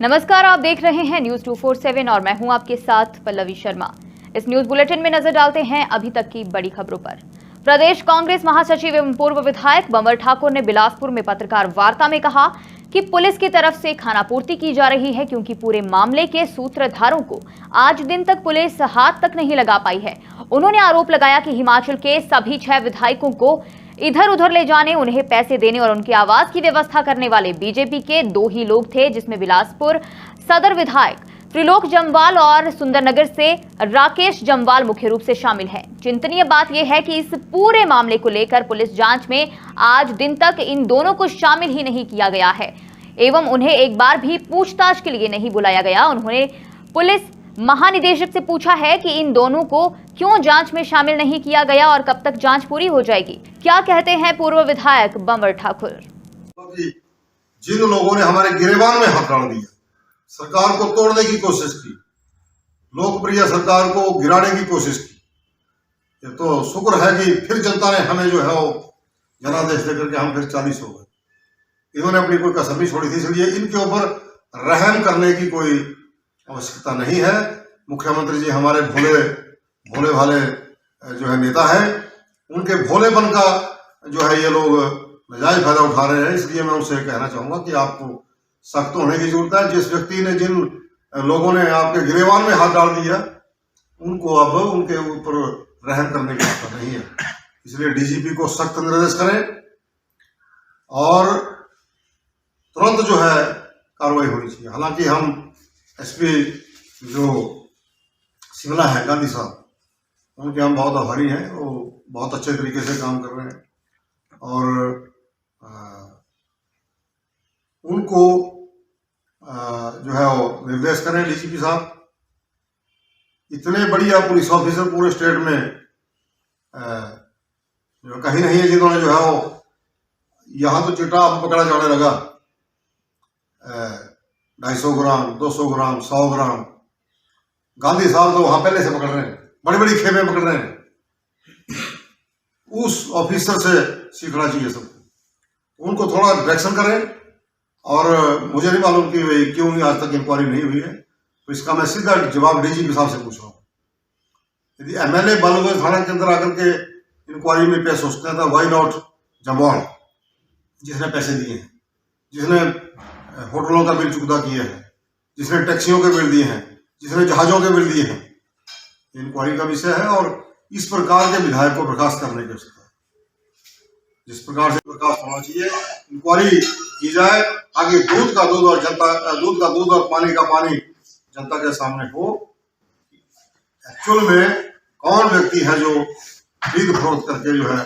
नमस्कार, आप देख रहे हैं न्यूज 247 और मैं हूं आपके साथ पल्लवी शर्मा। इस न्यूज बुलेटिन में नजर डालते हैं अभी तक की बड़ी खबरों पर। प्रदेश कांग्रेस महासचिव एवं पूर्व विधायक बंवर ठाकुर ने बिलासपुर में पत्रकार वार्ता में कहा कि पुलिस की तरफ से खानापूर्ति की जा रही है, क्योंकि पूरे मामले के सूत्रधारों को आज दिन तक पुलिस हाथ तक नहीं लगा पाई है। उन्होंने आरोप लगाया कि हिमाचल के सभी 6 विधायकों को इधर उधर ले जाने, उन्हें पैसे देने और उनके आवास की व्यवस्था करने वाले बीजेपी के 2 ही लोग थे, जिसमें बिलासपुर सदर विधायक त्रिलोक जम्वाल और सुंदरनगर से राकेश जम्वाल मुख्य रूप से शामिल हैं। चिंतनीय बात यह है कि इस पूरे मामले को लेकर पुलिस जांच में आज दिन तक इन दोनों को शामिल ही नहीं किया गया है एवं उन्हें एक बार भी पूछताछ के लिए नहीं बुलाया गया। उन्होंने पुलिस महानिदेशक से पूछा है कि इन दोनों को क्यों जांच में शामिल नहीं किया गया और कब तक जांच पूरी हो जाएगी। क्या कहते हैं पूर्व विधायक बंवर ठाकुर। जिन लोगों ने हमारे गिरेबान में हाथ डाल दिया, सरकार को तोड़ने की कोशिश की, लोकप्रिय सरकार को गिराने की कोशिश की, ये तो शुक्र है कि फिर जनता ने हमें जो है वो जनादेश देकर के हम फिर 40 हो गए। इन्होंने अपनी कोई कसर नहीं छोड़ी थी, इसलिए इनके ऊपर रहम करने की कोई आवश्यकता नहीं है। मुख्यमंत्री जी हमारे भोले भाले जो है नेता है, उनके भोलेपन का जो है ये लोग नाजायज फायदा उठा रहे हैं। इसलिए मैं उनसे कहना चाहूंगा कि आपको सख्त होने की जरूरत है। जिस व्यक्ति ने, जिन लोगों ने आपके गिरेबान में हाथ डाल दिया, उनको अब उनके ऊपर रहम करने की आवश्यकता नहीं है। इसलिए डीजीपी को सख्त निर्देश करें और तुरंत जो है कार्रवाई होनी चाहिए। हालांकि हम एसपी जो शिमला है गांधी साहब, उनके हम बहुत आभारी हैं। वो बहुत अच्छे तरीके से काम कर रहे हैं और उनको जो है वो निर्देश करें डीजीपी साहब। इतने बढ़िया पुलिस ऑफिसर पूरे स्टेट में जो कहीं नहीं है जिन्होंने जो है वो, यहाँ तो चिट्टा पकड़ा जाने लगा 250 ग्राम 200 ग्राम 100 ग्राम। गांधी साहब तो वहां पहले से पकड़ रहे हैं, बड़ी बड़ी खेपें पकड़ रहे हैं। उस ऑफिसर से सीखना चाहिए सबको, उनको थोड़ा डायरेक्शन करें। और मुझे नहीं मालूम कि भाई क्यों आज तक इंक्वायरी नहीं हुई है, तो इसका मैं सीधा जवाब डीजीपी साहब से पूछ रहा हूँ। यदि एमएलए बालूगंज थाना के अंदर आकर के इंक्वायरी में पेश हो सकते हैं, तो वाई नॉट जम्वाल, जिसने पैसे दिए हैं, जिसने होटलों का बिल चुकता किया है, जिसने टैक्सियों के बिल दिए हैं, जिसने जहाजों के बिल दिए हैं। इंक्वायरी का विषय है और इस प्रकार के विधायक को बर्खास्त करने की आवश्यकता है। जिस प्रकार से बर्खास्त होना चाहिए, इंक्वायरी की जाए, आगे दूध का दूध और पानी का पानी जनता के सामने हो। एक्चुअल में कौन व्यक्ति है जो खरीद फरोख्त करके जो है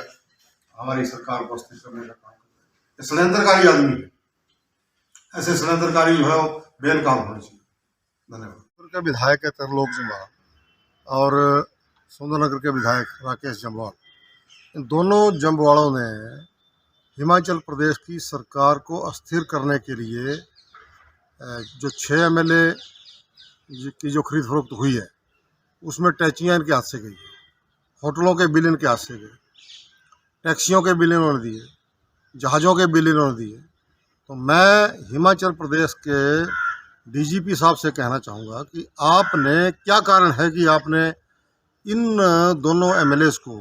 हमारी सरकार को अस्थिर करने का काम करता है। षड्यंत्रकारी आदमी है, ऐसे षड्यंत्रकारी जो है वो बेनकाम होने चाहिए। धन्यवाद। के विधायक है त्रिलोक जम्वाल और सुंदरनगर के विधायक राकेश जम्वाल, इन दोनों जम्वालों ने हिमाचल प्रदेश की सरकार को अस्थिर करने के लिए जो 6 एमएलए की जो खरीद फरोख्त हुई है, उसमें टैचियाँ इनके हाथ से गई, होटलों के बिल इनके हाथ से गए, टैक्सियों के बिल इन्होंने दिए, जहाज़ों के बिल इन्होंने दिए। तो मैं हिमाचल प्रदेश के डीजीपी साहब से कहना चाहूँगा कि आपने क्या कारण है कि आपने इन दोनों एमएलएस को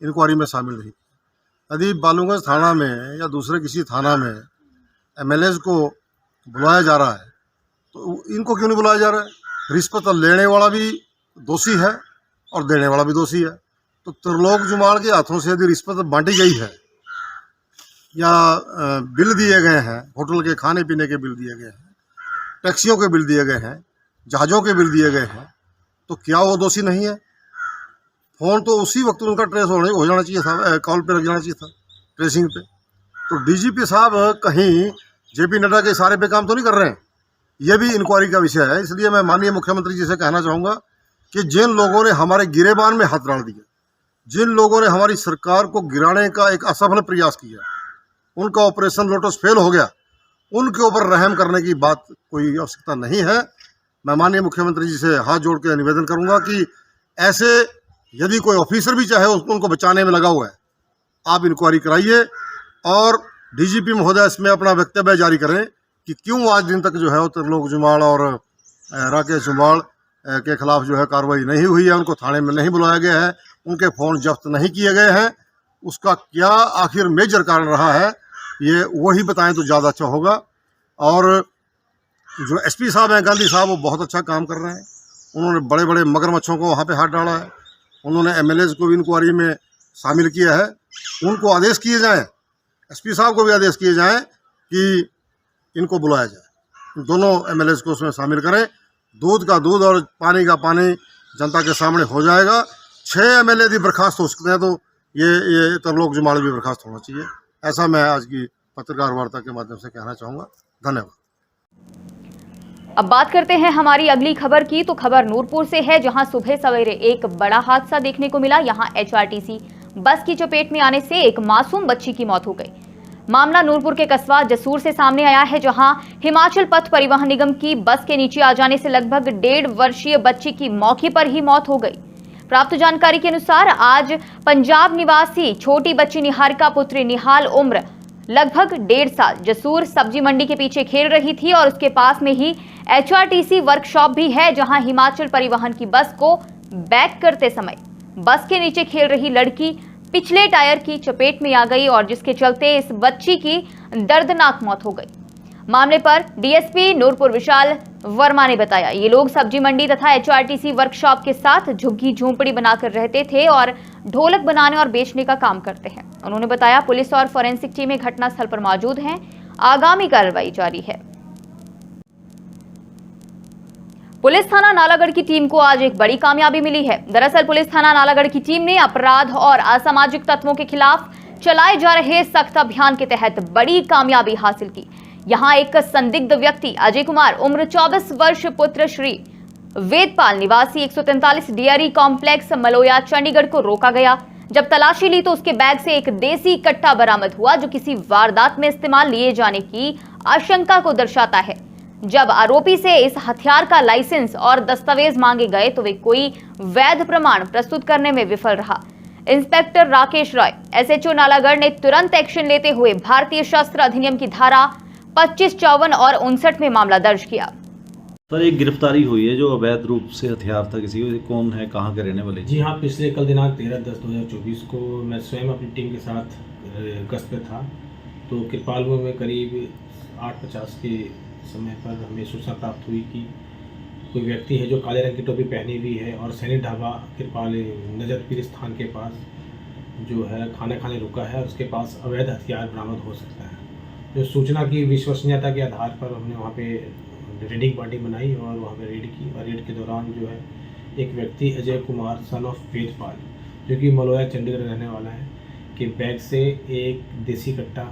इंक्वायरी में शामिल नहीं किया। यदि बालूगंज थाना में या दूसरे किसी थाना में एमएलएस को बुलाया जा रहा है, तो इनको क्यों नहीं बुलाया जा रहा है? रिश्वत लेने वाला भी दोषी है और देने वाला भी दोषी है। तो त्रिलोक जम्वाल के हाथों से यदि रिश्वत बांटी गई है या बिल दिए गए हैं, होटल के खाने पीने के बिल दिए गए हैं, टैक्सियों के बिल दिए गए हैं, जहाज़ों के बिल दिए गए हैं, तो क्या वो दोषी नहीं है? फ़ोन तो उसी वक्त उनका ट्रेस हो जाना चाहिए था, कॉल पे लग जाना चाहिए था, ट्रेसिंग पे। तो डीजीपी साहब कहीं जेपी नड्डा के इशारे पे काम तो नहीं कर रहे हैं। ये भी इंक्वायरी का विषय है। इसलिए मैं माननीय मुख्यमंत्री जी से कहना चाहूँगा कि जिन लोगों ने हमारे गिरेबान में हाथ डाल दिया, जिन लोगों ने हमारी सरकार को गिराने का एक असफल प्रयास किया, उनका ऑपरेशन लोटस फेल हो गया, उनके ऊपर रहम करने की बात कोई आवश्यकता नहीं है। मैं माननीय मुख्यमंत्री जी से हाथ जोड़ के निवेदन करूंगा कि ऐसे यदि कोई ऑफिसर भी चाहे उनको बचाने में लगा हुआ है, आप इंक्वायरी कराइए और डीजीपी महोदय इसमें अपना वक्तव्य जारी करें कि क्यों आज दिन तक जो है त्रिलोक जुमाड़ और राकेश जुमाड़ के खिलाफ जो है कार्रवाई नहीं हुई है, उनको थाने में नहीं बुलाया गया है, उनके फ़ोन जब्त नहीं किए गए हैं। उसका क्या आखिर मेजर कारण रहा है, ये वही बताएं तो ज़्यादा अच्छा होगा। और जो एसपी साहब हैं, गांधी साहब, वो बहुत अच्छा काम कर रहे हैं। उन्होंने बड़े बड़े मगरमच्छों को वहाँ पे हाथ डाला है। उन्होंने एमएलएज को भी इंक्वायरी में शामिल किया है। उनको आदेश किए जाएं, एसपी साहब को भी आदेश किए जाएं कि इनको बुलाया जाए, दोनों एमएलएज को उसमें शामिल करें। दूध का दूध और पानी का पानी जनता के सामने हो जाएगा। 6 एमएलए भी बर्खास्त हो सकते हैं, तो ये त्रिलोक जुमाड़ भी बर्खास्त होना चाहिए। ऐसा मैं आज की पत्रकार वार्ता के माध्यम से कहना चाहूँगा। धन्यवाद। अब बात करते हैं हमारी अगली खबर की। तो खबर नूरपुर से है, जहां सुबह सवेरे एक बड़ा हादसा देखने को मिला। यहां एचआरटीसी बस की चपेट में आने से एक मासूम बच्ची की मौत हो गई। मामला नूरपुर के कस्बा जसूर से सामने आया है, जहां हिमाचल पथ परिवहन निगम की बस के नीचे आ जाने से लगभग 1.5 वर्षीय बच्ची की मौके पर ही मौत हो गई। प्राप्त जानकारी के अनुसार आज पंजाब निवासी छोटी बच्ची निहारिका पुत्री निहाल उम्र लगभग 1.5 साल जसूर सब्जी मंडी के पीछे खेल रही थी और उसके पास में ही एचआरटीसी वर्कशॉप भी है, जहां हिमाचल परिवहन की बस को बैक करते समय बस के नीचे खेल रही लड़की पिछले टायर की चपेट में आ गई और जिसके चलते इस बच्ची की दर्दनाक मौत हो गई। मामले पर डीएसपी नूरपुर विशाल वर्मा ने बताया, ये लोग सब्जी मंडी तथा एचआरटीसी वर्कशॉप के साथ झुग्गी झोंपड़ी बनाकर रहते थे और ढोलक बनाने और बेचने का काम करते हैं। उन्होंने बताया, पुलिस और फॉरेंसिक टीमें घटनास्थल पर मौजूद हैं, आगामी कार्रवाई जारी है। पुलिस थाना नालागढ़ की टीम को आज एक बड़ी कामयाबी मिली है। दरअसल पुलिस थाना नालागढ़ की टीम ने अपराध और असामाजिक तत्वों के खिलाफ चलाए जा रहे सख्त अभियान के तहत बड़ी कामयाबी हासिल की। यहां एक संदिग्ध व्यक्ति अजय कुमार उम्र 24 वर्ष पुत्र श्री वेदपाल निवासी 143 डेयरी कॉम्प्लेक्स मलोया चंडीगढ़ को रोका गया। जब तलाशी ली तो उसके बैग से एक देसी कट्टा बरामद हुआ, जो किसी वारदात में इस्तेमाल लिए जाने की आशंका को दर्शाता है। जब आरोपी से इस हथियार का लाइसेंस और दस्तावेज मांगे गए तो वे कोई वैध प्रमाण प्रस्तुत करने में विफल रहा। इंस्पेक्टर राकेश रॉय एसएचओ नालागढ़ ने तुरंत एक्शन लेते हुए भारतीय शस्त्र अधिनियम की धारा 25, 54 और 59 में मामला दर्ज किया। सर, एक गिरफ्तारी हुई है जो अवैध रूप से हथियार था किसी को, कौन है, कहाँ के रहने वाले? जी हाँ, पिछले कल दिनांक 13/10/2024 को मैं स्वयं अपनी टीम के साथ गश्त पे था, तो कृपालपुर में करीब 8:50 के समय पर हमें सूचना प्राप्त हुई कि कोई व्यक्ति है जो काले रंग की टोपी पहनी हुई है और सैनिक ढाबा कृपाल नजर पीर स्थान के पास जो है खाना खाने रुका है, उसके पास अवैध हथियार बरामद हो सकता है। जो सूचना की विश्वसनीयता के आधार पर हमने वहाँ पे रेडिंग पार्टी बनाई और वहाँ पे रेड की, और रेड के दौरान जो है एक व्यक्ति अजय कुमार सन ऑफ वेदपाल, जो कि मलोया चंडीगढ़ रहने वाला है, के बैग से एक देसी कट्टा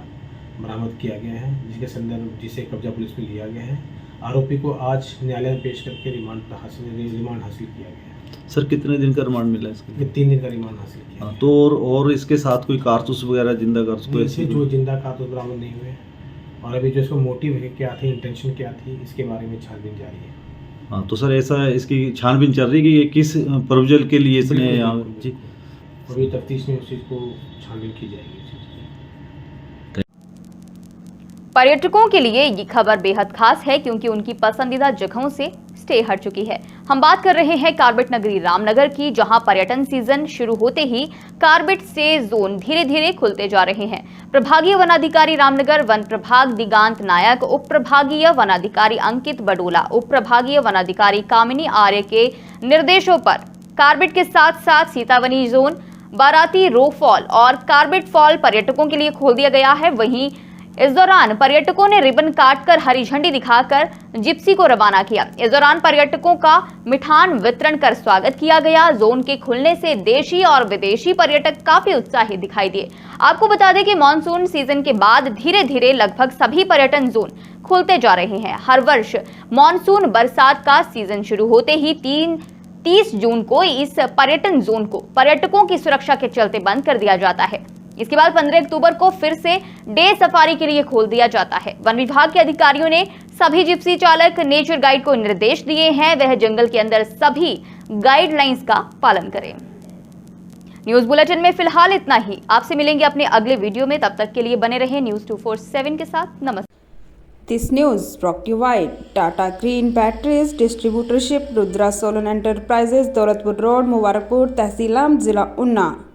बरामद किया गया है, जिसके संदर्भ जिसे कब्जा पुलिस में लिया गया है। आरोपी को आज न्यायालय में पेश करके रिमांड हासिल किया गया है। सर, कितने दिन का रिमांड मिला इसके लिए? 3 दिन का रिमांड हासिल किया। हाँ, तो और इसके साथ कोई कारतूस वगैरह, जिंदा कारतूस? ऐसे जो जिंदा कारतूस बरामद नहीं हुए, और अभी जो इसका मोटिव है क्या थी, इंटेंशन क्या थी, इसके बारे में छानबीन जारी है। हाँ, तो सर ऐसा इसकी छानबीन चल रही है कि ये किस प्रवजल के लिए इसने यहाँ जी अभी तफ्तीश में उस चीज़ को छानबीन की जाएगी। पर्यटकों के लिए ये खबर बेहद खास है, क्योंकि उनकी पसंदीदा जगहों से स्टे हट चुकी है। हम बात कर रहे हैं कार्बेट नगरी रामनगर की, जहां पर्यटन सीजन शुरू होते ही कार्बेट स्टे जोन धीरे धीरे खुलते जा रहे हैं। प्रभागीय वनाधिकारी रामनगर वन प्रभाग दिगांत नायक, उप प्रभागीय वनाधिकारी अंकित बडोला, उप प्रभागीय वनाधिकारी कामिनी आर्य के निर्देशों पर कार्बेट के साथ साथ सीतावनी जोन, बाराती रो फॉल और कार्बेट फॉल पर्यटकों के लिए खोल दिया गया है। वहीं इस दौरान पर्यटकों ने रिबन काटकर हरी झंडी दिखाकर जिप्सी को रवाना किया। इस दौरान पर्यटकों का मिठान वितरण कर स्वागत किया गया। जोन के खुलने से देशी और विदेशी पर्यटक काफी उत्साहित दिखाई दिए। आपको बता दें कि मानसून सीजन के बाद धीरे धीरे लगभग सभी पर्यटन जोन खुलते जा रहे हैं। हर वर्ष मानसून बरसात का सीजन शुरू होते ही 30 जून को इस पर्यटन जोन को पर्यटकों की सुरक्षा के चलते बंद कर दिया जाता है। इसके बाद 15 अक्टूबर को फिर से डे सफारी के लिए खोल दिया जाता है। वन विभाग के अधिकारियों ने सभी जिप्सी चालक, नेचर गाइड को निर्देश दिए हैं, वह जंगल के अंदर सभी गाइडलाइंस का पालन करें। न्यूज बुलेटिन में फिलहाल इतना ही। आपसे मिलेंगे अपने अगले वीडियो में, तब तक के लिए बने रहे न्यूज 247 के साथ। नमस्कार। This news brought to you by Tata Green Batteries Distributorship, Rudra Solar Enterprises, Daulatpur Road, Mubarakpur, Tehsil Am, Zila Unna.